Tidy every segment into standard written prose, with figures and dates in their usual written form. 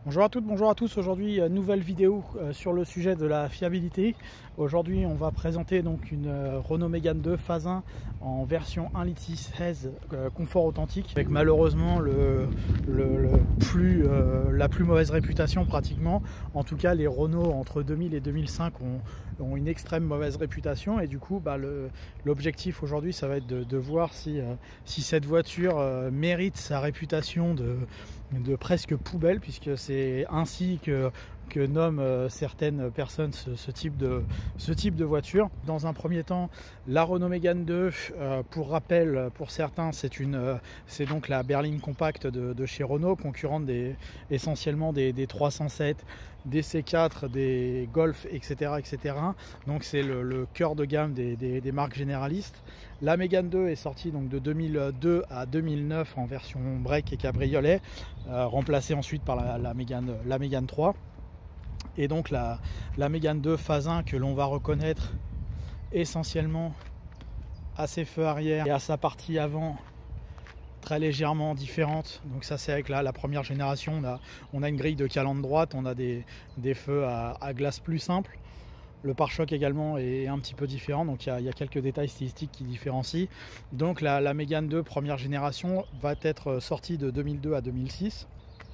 Bonjour à toutes, bonjour à tous. Aujourd'hui, nouvelle vidéo sur le sujet de la fiabilité. Aujourd'hui, on va présenter donc une Renault Mégane 2 phase 1 en version 1,6 litre confort authentique, avec malheureusement la plus mauvaise réputation pratiquement. En tout cas, les Renault entre 2000 et 2005 ont une extrême mauvaise réputation, et du coup l'objectif aujourd'hui, ça va être de voir si cette voiture mérite sa réputation de presque poubelle, puisque c'est ainsi que nomment certaines personnes ce type de voiture. Dans un premier temps, la Renault Mégane 2, pour rappel, pour certains, c'est donc la berline compacte de chez Renault, concurrente essentiellement des 307, des C4, des Golf, etc. Donc c'est le cœur de gamme des marques généralistes. La Mégane 2 est sortie donc de 2002 à 2009 en version break et cabriolet, remplacée ensuite par la Mégane 3. Et donc la Mégane 2 phase 1, que l'on va reconnaître essentiellement à ses feux arrière et à sa partie avant très légèrement différente. Donc ça, c'est avec la première génération. On a une grille de calandre droite, on a des feux à glace plus simples. Le pare-choc également est un petit peu différent, donc il y a quelques détails stylistiques qui différencient. Donc la Mégane 2 première génération va être sortie de 2002 à 2006.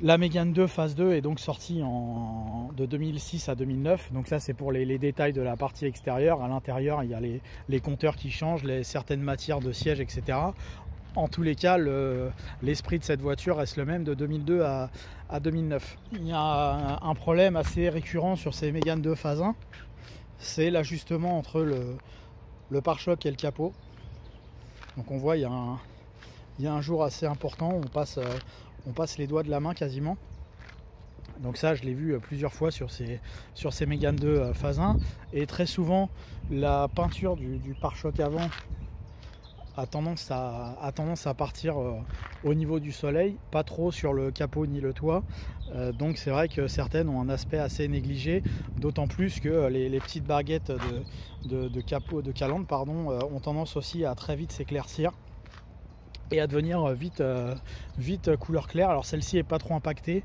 La Mégane 2 phase 2 est donc sortie de 2006 à 2009. Donc ça, c'est pour les détails de la partie extérieure. À l'intérieur, il y a les compteurs qui changent, certaines matières de siège, etc. En tous les cas, l'esprit de cette voiture reste le même de 2002 à 2009. Il y a un problème assez récurrent sur ces Mégane 2 phase 1. C'est l'ajustement entre le pare-choc et le capot. Donc on voit, il y a un jour assez important, on passe les doigts de la main quasiment. Donc ça, je l'ai vu plusieurs fois sur ces Mégane 2 phase 1. Et très souvent, la peinture du pare-choc avant a tendance à partir au niveau du soleil, pas trop sur le capot ni le toit. Donc c'est vrai que certaines ont un aspect assez négligé, d'autant plus que les petites baguettes de calandre ont tendance aussi à très vite s'éclaircir et à devenir vite couleur claire. Alors celle-ci est pas trop impactée.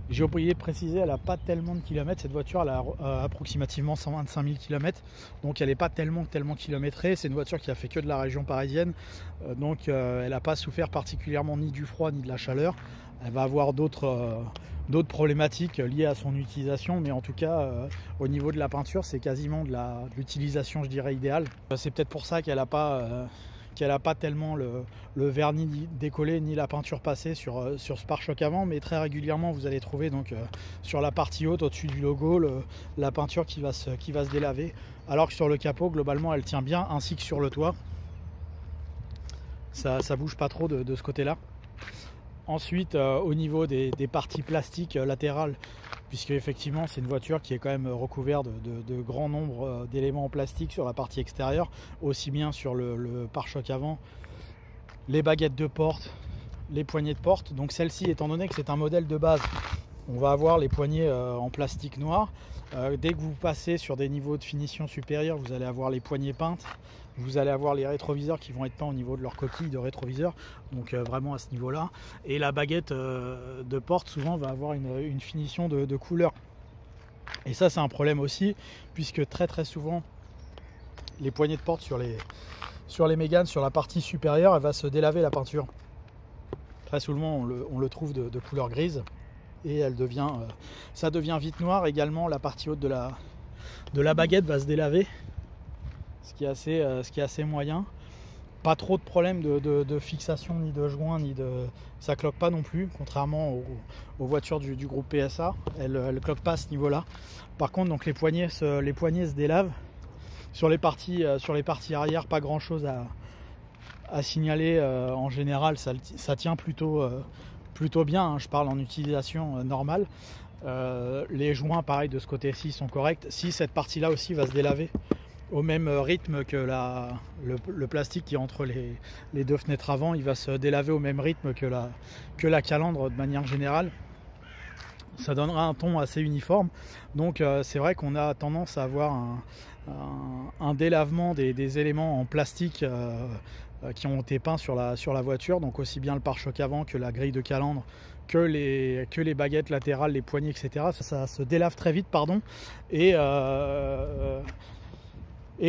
J'ai oublié de préciser, elle n'a pas tellement de kilomètres. Cette voiture, elle a approximativement 125 000 km, donc elle n'est pas tellement kilométrée. C'est une voiture qui a fait que de la région parisienne, donc elle n'a pas souffert particulièrement ni du froid ni de la chaleur. Elle va avoir d'autres problématiques liées à son utilisation, mais en tout cas au niveau de la peinture, c'est quasiment de l'utilisation, je dirais, idéale. C'est peut-être pour ça qu'elle n'a pas tellement le vernis décollé ni la peinture passée sur ce pare-choc avant, mais très régulièrement vous allez trouver donc sur la partie haute, au-dessus du logo, la peinture qui va se délaver, alors que sur le capot, globalement, elle tient bien, ainsi que sur le toit. Ça bouge pas trop de ce côté-là. Ensuite, au niveau des parties plastiques latérales, puisque effectivement c'est une voiture qui est quand même recouverte de grands nombres d'éléments en plastique sur la partie extérieure, aussi bien sur le pare-choc avant, les baguettes de porte, les poignées de porte. Donc celle-ci, étant donné que c'est un modèle de base, on va avoir les poignées en plastique noir. Dès que vous passez sur des niveaux de finition supérieurs, vous allez avoir les poignées peintes. Vous allez avoir les rétroviseurs qui vont être peints au niveau de leur coquille de rétroviseur, donc vraiment à ce niveau-là. Et la baguette de porte, souvent, va avoir une finition de couleur. Et ça, c'est un problème aussi, puisque très souvent, les poignées de porte sur les Mégane, sur la partie supérieure, elle va se délaver la peinture. Très souvent, on le trouve de couleur grise, et ça devient vite noir. Également, la partie haute de la baguette va se délaver, ce qui est assez moyen. Pas trop de problèmes de fixation, ni de joint, ça cloque pas non plus, contrairement aux voitures du groupe PSA. Elle cloque pas à ce niveau-là. Par contre, donc les poignées se délavent. Sur les parties arrière, pas grand chose à signaler. En général, ça tient plutôt bien, hein. Je parle en utilisation normale. Les joints, pareil, de ce côté-ci sont corrects. Si cette partie-là aussi va se délaver au même rythme que le plastique qui est entre les deux fenêtres avant, il va se délaver au même rythme que la calandre de manière générale. ça donnera un ton assez uniforme. Donc c'est vrai qu'on a tendance à avoir un délavement des éléments en plastique qui ont été peints sur la voiture, donc aussi bien le pare-choc avant que la grille de calandre, que les baguettes latérales, les poignées, etc. Ça se délave très vite, pardon, et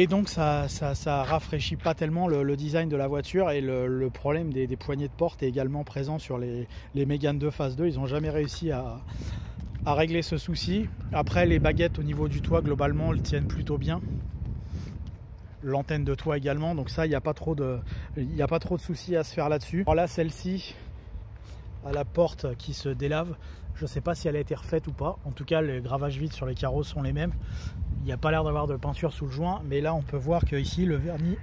donc ça rafraîchit pas tellement le design de la voiture, et le problème des poignées de porte est également présent sur les Mégane 2 phase 2. Ils n'ont jamais réussi à régler ce souci. Après, les baguettes au niveau du toit, globalement, elles tiennent plutôt bien. L'antenne de toit également, donc ça, il n'y a pas trop de soucis à se faire là-dessus. Alors là, celle-ci à la porte qui se délave, je ne sais pas si elle a été refaite ou pas. En tout cas, les gravages vides sur les carreaux sont les mêmes. Il n'y a pas l'air d'avoir de peinture sous le joint, mais là on peut voir que ici le vernis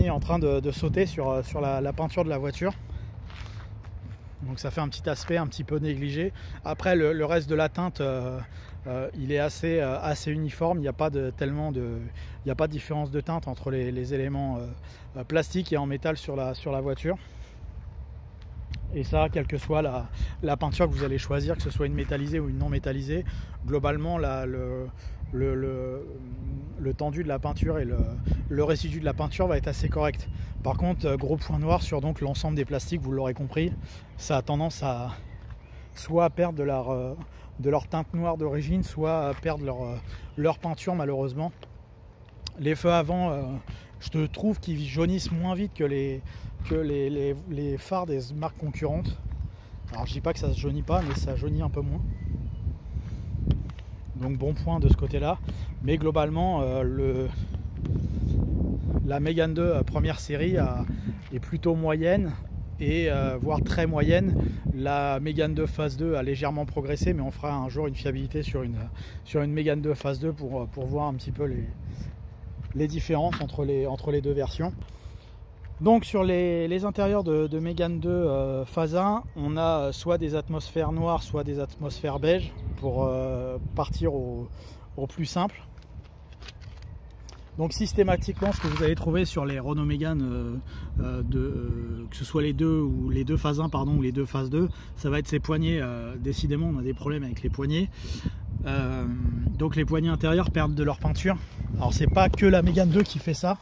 est en train de sauter sur la peinture de la voiture. Donc ça fait un petit aspect un petit peu négligé. Après, le reste de la teinte, il est assez uniforme. Il n'y a pas de différence de teinte entre les éléments plastiques et en métal sur la voiture. Et ça, quelle que soit la peinture que vous allez choisir, que ce soit une métallisée ou une non métallisée, globalement le tendu de la peinture et le résidu de la peinture va être assez correct. Par contre, gros point noir sur donc l'ensemble des plastiques, vous l'aurez compris, ça a tendance à soit perdre de leur teinte noire d'origine, soit à perdre leur peinture, malheureusement. Les feux avant, je trouve qu'ils jaunissent moins vite que les phares des marques concurrentes. Alors je dis pas que ça se jaunit pas, mais ça jaunit un peu moins. Donc bon point de ce côté là. Mais globalement la Mégane 2 première série est plutôt moyenne, et voire très moyenne. La Mégane 2 phase 2 a légèrement progressé, mais on fera un jour une fiabilité sur une Mégane 2 phase 2 pour voir un petit peu les différences entre les deux versions. Donc sur les intérieurs de Mégane 2 phase 1, on a soit des atmosphères noires, soit des atmosphères beige, pour partir au plus simple. Donc systématiquement, ce que vous allez trouver sur les Renault Mégane, que ce soit les deux phase 1 pardon, ou les deux phase 2, ça va être ces poignées. Décidément, on a des problèmes avec les poignées. Donc les poignées intérieures perdent de leur peinture. Alors c'est pas que la Mégane 2 qui fait ça.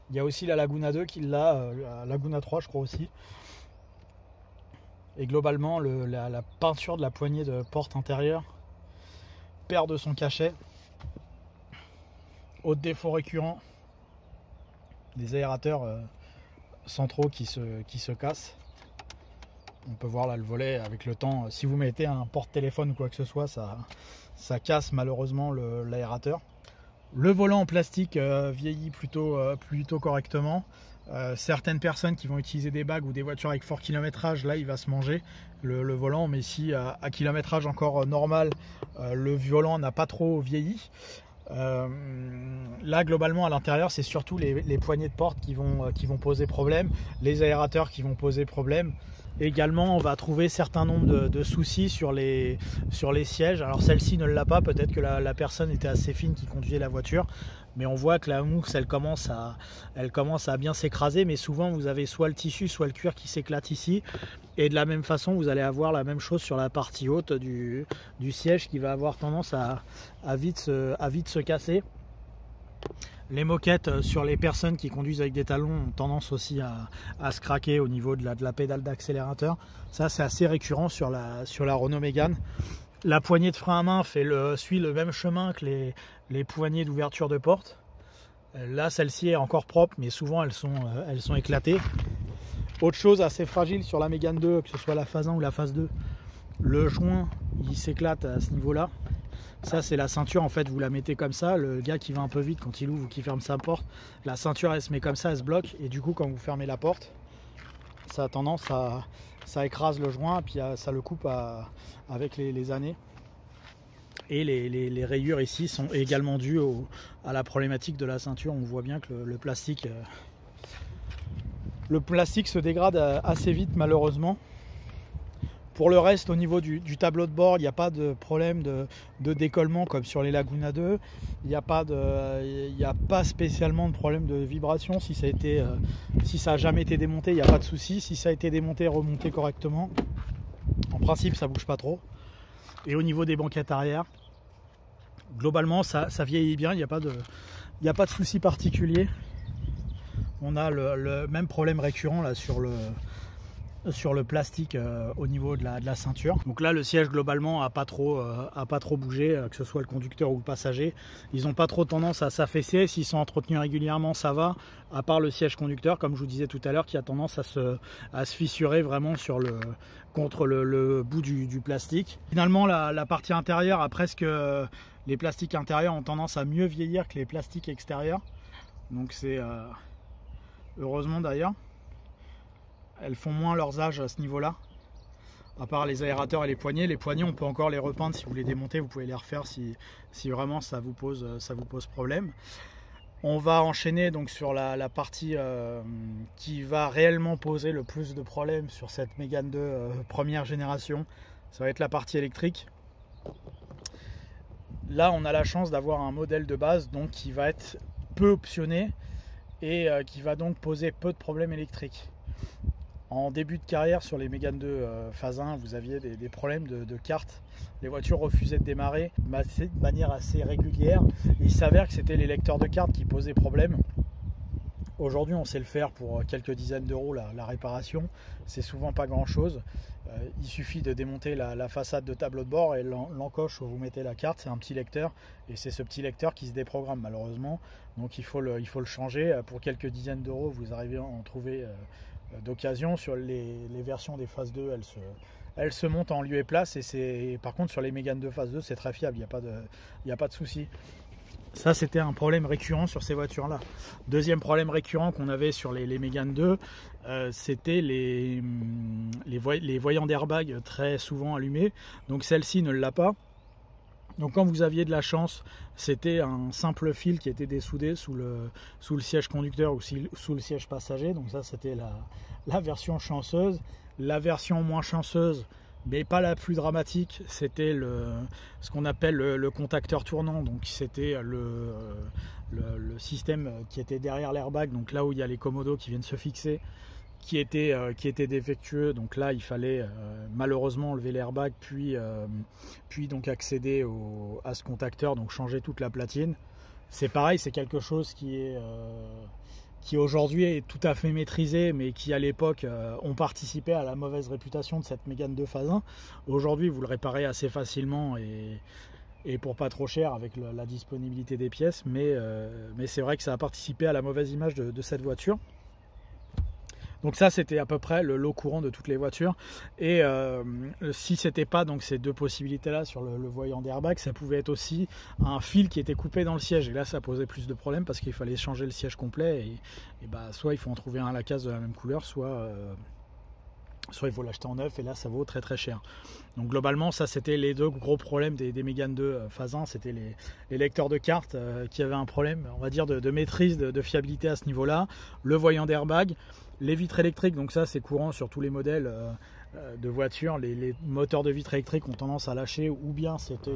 Il y a aussi la Laguna 2 qui l'a, la Laguna 3 je crois aussi. Et globalement, la peinture de la poignée de porte intérieure perd de son cachet. Autre défaut récurrent, des aérateurs centraux qui se cassent. On peut voir là le volet avec le temps. Si vous mettez un porte-téléphone ou quoi que ce soit, ça casse malheureusement l'aérateur. Le volant en plastique vieillit plutôt correctement. Certaines personnes qui vont utiliser des bagues ou des voitures avec fort kilométrage, là il va se manger le volant, mais si à kilométrage encore normal, le volant n'a pas trop vieilli. Là globalement à l'intérieur, c'est surtout les poignées de porte qui vont poser problème, les aérateurs qui vont poser problème. Également, on va trouver certains nombres de soucis sur les sièges. Alors celle-ci ne l'a pas, peut-être que la personne était assez fine qui conduisait la voiture, mais on voit que la mousse elle commence à bien s'écraser. Mais souvent vous avez soit le tissu soit le cuir qui s'éclate ici, et de la même façon vous allez avoir la même chose sur la partie haute du siège qui va avoir tendance à vite se casser. Les moquettes sur les personnes qui conduisent avec des talons ont tendance aussi à se craquer au niveau de la pédale d'accélérateur. Ça c'est assez récurrent sur la Renault Mégane. La poignée de frein à main suit le même chemin que les poignées d'ouverture de porte. Là celle-ci est encore propre, mais souvent elles sont éclatées. Autre chose assez fragile sur la Mégane 2, que ce soit la phase 1 ou la phase 2, le joint il s'éclate à ce niveau là. Ça c'est la ceinture, en fait vous la mettez comme ça, le gars qui va un peu vite quand il ouvre ou qui ferme sa porte, la ceinture elle se met comme ça, elle se bloque, et du coup quand vous fermez la porte, ça a tendance ça écrase le joint, et puis ça le coupe avec les années. Et les rayures ici sont également dues à la problématique de la ceinture. On voit bien que le plastique se dégrade assez vite malheureusement. Pour le reste, au niveau du tableau de bord, il n'y a pas de problème de décollement comme sur les Laguna 2. Il n'y a pas spécialement de problème de vibration. Si ça n'a jamais été démonté, il n'y a pas de souci. Si ça a été démonté et remonté correctement, En principe, ça bouge pas trop. Et au niveau des banquettes arrière, globalement, ça vieillit bien. Il n'y a pas de souci particulier. On a le même problème récurrent là sur le plastique au niveau de la ceinture. Donc là, le siège globalement a pas trop bougé, que ce soit le conducteur ou le passager. Ils n'ont pas trop tendance à s'affaisser. S'ils sont entretenus régulièrement, ça va. À part le siège conducteur, comme je vous disais tout à l'heure, qui a tendance à se fissurer vraiment contre le bout du plastique. Finalement, la partie intérieure a presque... les plastiques intérieurs ont tendance à mieux vieillir que les plastiques extérieurs. Donc c'est... heureusement d'ailleurs. Elles font moins leurs âges à ce niveau-là. À part les aérateurs et les poignées. Les poignées, on peut encore les repeindre. Si vous les démontez, vous pouvez les refaire si vraiment ça vous pose problème. On va enchaîner donc sur la partie qui va réellement poser le plus de problèmes sur cette Mégane 2 première génération. Ça va être la partie électrique. Là, on a la chance d'avoir un modèle de base donc qui va être peu optionné et qui va donc poser peu de problèmes électriques. En début de carrière sur les Mégane 2 phase 1, vous aviez des problèmes de carte. Les voitures refusaient de démarrer de manière assez régulière. Il s'avère que c'était les lecteurs de cartes qui posaient problème. Aujourd'hui, on sait le faire pour quelques dizaines d'euros la réparation. C'est souvent pas grand chose. Il suffit de démonter la façade de tableau de bord et l'encoche où vous mettez la carte, c'est un petit lecteur et c'est ce petit lecteur qui se déprogramme malheureusement. Donc il faut le changer. Pour quelques dizaines d'euros, vous arrivez à en trouver d'occasion. Sur les versions des phases 2, elles se montent en lieu et place et par contre sur les Mégane 2 phase 2 c'est très fiable, il n'y a pas de souci. Ça, c'était un problème récurrent sur ces voitures-là. Deuxième problème récurrent qu'on avait sur les Mégane 2, c'était les voyants d'airbag très souvent allumés. Donc celle-ci ne l'a pas. Donc quand vous aviez de la chance, c'était un simple fil qui était dessoudé sous le siège conducteur ou sous le siège passager. Donc ça, c'était la version chanceuse. La version moins chanceuse, mais pas la plus dramatique, c'était ce qu'on appelle le contacteur tournant. Donc c'était le système qui était derrière l'airbag, donc là où il y a les commodos qui viennent se fixer, qui était défectueux. Donc là, il fallait malheureusement enlever l'airbag, puis donc accéder à ce contacteur, donc changer toute la platine. C'est pareil, c'est quelque chose qui aujourd'hui est tout à fait maîtrisé, mais qui à l'époque ont participé à la mauvaise réputation de cette Mégane 2 phase 1. Aujourd'hui, vous le réparez assez facilement et pour pas trop cher avec la disponibilité des pièces, mais c'est vrai que ça a participé à la mauvaise image de cette voiture. Donc ça, c'était à peu près le lot courant de toutes les voitures. Et si c'était pas donc ces deux possibilités-là sur le voyant d'airbag, ça pouvait être aussi un fil qui était coupé dans le siège. Et là, ça posait plus de problèmes parce qu'il fallait changer le siège complet. Et bah, soit il faut en trouver un à la casse de la même couleur, soit il faut l'acheter en neuf. Et là, ça vaut très très cher. Donc globalement, ça c'était les deux gros problèmes des Mégane 2 phase 1. C'était les lecteurs de cartes qui avaient un problème, on va dire, de maîtrise, de fiabilité à ce niveau-là. Le voyant d'airbag. Les vitres électriques, donc ça c'est courant sur tous les modèles de voitures. Les moteurs de vitres électriques ont tendance à lâcher, ou bien c'était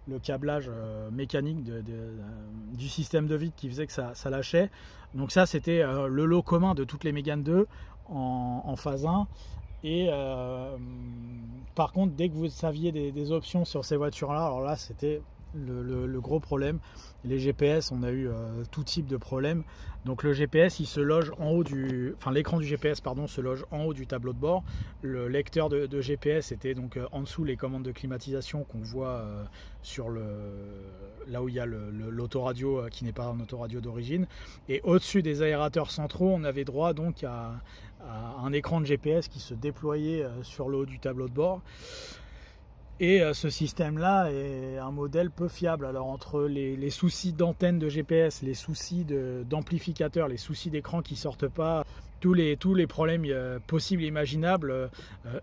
le câblage mécanique du système de vitre qui faisait que ça lâchait. Donc ça c'était le lot commun de toutes les Mégane 2 en phase 1. Et par contre, dès que vous saviez des options sur ces voitures-là, alors là c'était le gros problème. Les GPS, on a eu tout type de problèmes. Donc le GPS, il se loge en haut l'écran du GPS pardon se loge en haut du tableau de bord. Le lecteur de GPS était donc en dessous les commandes de climatisation qu'on voit sur là où il y a l'autoradio qui n'est pas un autoradio d'origine. Et au-dessus des aérateurs centraux, on avait droit donc à un écran de GPS qui se déployait sur le haut du tableau de bord. Et ce système-là est un modèle peu fiable. Alors entre les soucis d'antenne de GPS, les soucis d'amplificateur, les soucis d'écran qui ne sortent pas, tous les problèmes possibles et imaginables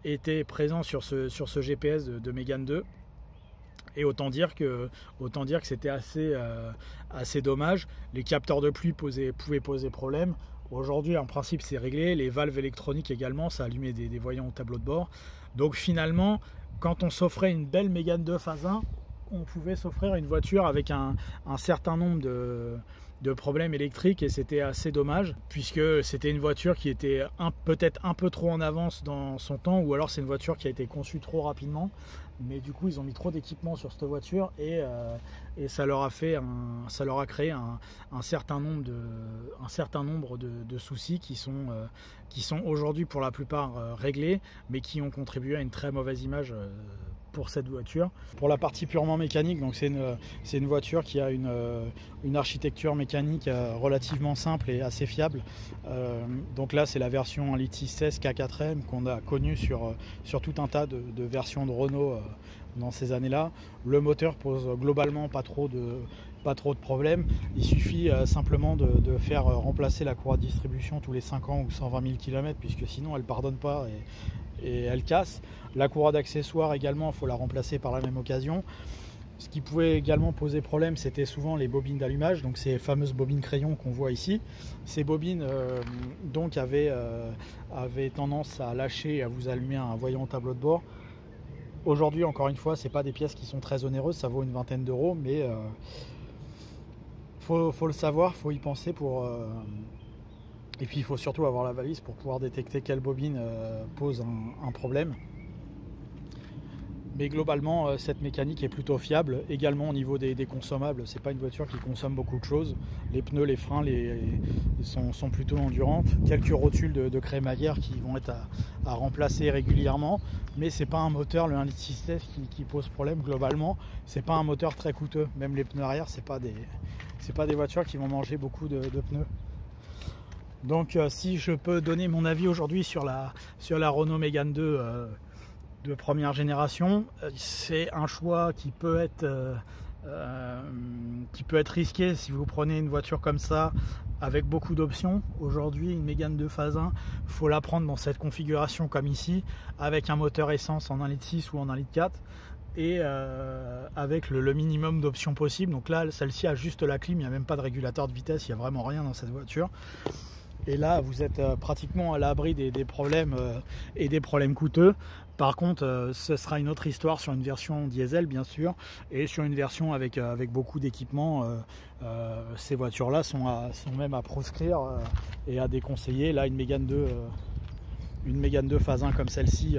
étaient présents sur ce GPS de Mégane 2. Et autant dire que c'était assez dommage. Les capteurs de pluie pouvaient poser problème. Aujourd'hui, en principe, c'est réglé. Les valves électroniques également, ça allumait des voyants au tableau de bord. Donc finalement, quand on s'offrait une belle Mégane 2 phase 1, on pouvait s'offrir une voiture avec un certain nombre de problèmes électriques, et c'était assez dommage puisque c'était une voiture qui était peut-être un peu trop en avance dans son temps, ou alors c'est une voiture qui a été conçue trop rapidement, mais du coup ils ont mis trop d'équipements sur cette voiture et ça leur a créé un certain nombre de soucis qui sont aujourd'hui pour la plupart réglés, mais qui ont contribué à une très mauvaise image pour cette voiture. Pour la partie purement mécanique, donc c'est une voiture qui a une architecture mécanique relativement simple et assez fiable. Donc là c'est la version 1.6 K4M qu'on a connue sur tout un tas de versions de Renault dans ces années-là. Le moteur pose globalement pas trop de problèmes. Il suffit simplement de faire remplacer la courroie de distribution tous les 5 ans ou 120 000 km, puisque sinon elle ne pardonne pas et elle casse. La courroie d'accessoires également, il faut la remplacer par la même occasion. Ce qui pouvait également poser problème, c'était souvent les bobines d'allumage, donc ces fameuses bobines crayon qu'on voit ici. Ces bobines donc avaient tendance à lâcher et à vous allumer un voyant au tableau de bord. Aujourd'hui, encore une fois, c'est pas des pièces qui sont très onéreuses, ça vaut une vingtaine d'euros, mais faut le savoir, faut y penser pour. Et puis il faut surtout avoir la valise pour pouvoir détecter quelle bobine pose un problème. Mais globalement, cette mécanique est plutôt fiable. Également au niveau des consommables, c'est pas une voiture qui consomme beaucoup de choses. Les pneus, les freins sont plutôt endurantes. Quelques rotules de crémaillère qui vont être à remplacer régulièrement. Mais c'est pas un moteur, le 1.6 qui pose problème globalement. C'est pas un moteur très coûteux. Même les pneus arrière, c'est pas des voitures qui vont manger beaucoup de pneus. Donc si je peux donner mon avis aujourd'hui sur la Renault Mégane 2 de première génération, c'est un choix qui peut être risqué si vous prenez une voiture comme ça avec beaucoup d'options. Aujourd'hui, une Mégane 2 phase 1, il faut la prendre dans cette configuration comme ici, avec un moteur essence en 1.6 ou en 1.4, et avec le minimum d'options possibles. Donc là, celle-ci a juste la clim, il n'y a même pas de régulateur de vitesse, il n'y a vraiment rien dans cette voiture. Et là, vous êtes pratiquement à l'abri des problèmes et des problèmes coûteux. Par contre, ce sera une autre histoire sur une version diesel, bien sûr, et sur une version avec beaucoup d'équipements. Ces voitures-là sont même à proscrire et à déconseiller. Là, une Mégane 2 phase 1 comme celle-ci,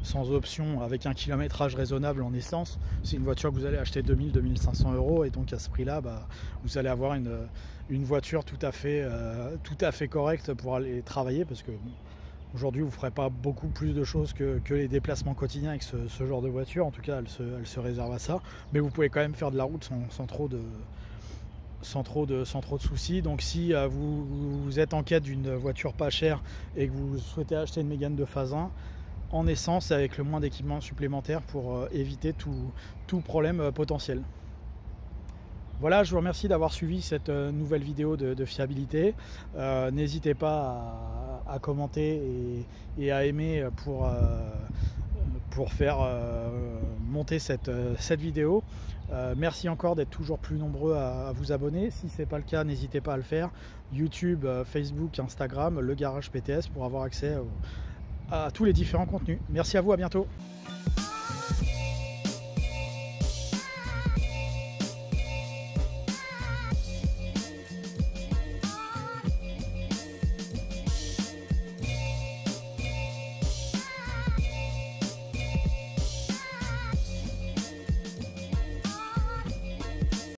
sans option, avec un kilométrage raisonnable en essence, c'est une voiture que vous allez acheter 2000-2500 €, et donc à ce prix-là, vous allez avoir une voiture tout à fait correcte pour aller travailler, parce que aujourd'hui vous ne ferez pas beaucoup plus de choses que les déplacements quotidiens avec ce genre de voiture. En tout cas, elle se réserve à ça, mais vous pouvez quand même faire de la route sans trop de soucis. Donc si vous êtes en quête d'une voiture pas chère et que vous souhaitez acheter une Mégane de phase 1 en essence avec le moins d'équipements supplémentaires pour éviter tout problème potentiel. Voilà, je vous remercie d'avoir suivi cette nouvelle vidéo de fiabilité. N'hésitez pas à commenter et à aimer pour faire monter cette vidéo. Merci encore d'être toujours plus nombreux à vous abonner. Si ce n'est pas le cas, n'hésitez pas à le faire. YouTube, Facebook, Instagram, le Garage PTS, pour avoir accès à tous les différents contenus. Merci à vous, à bientôt.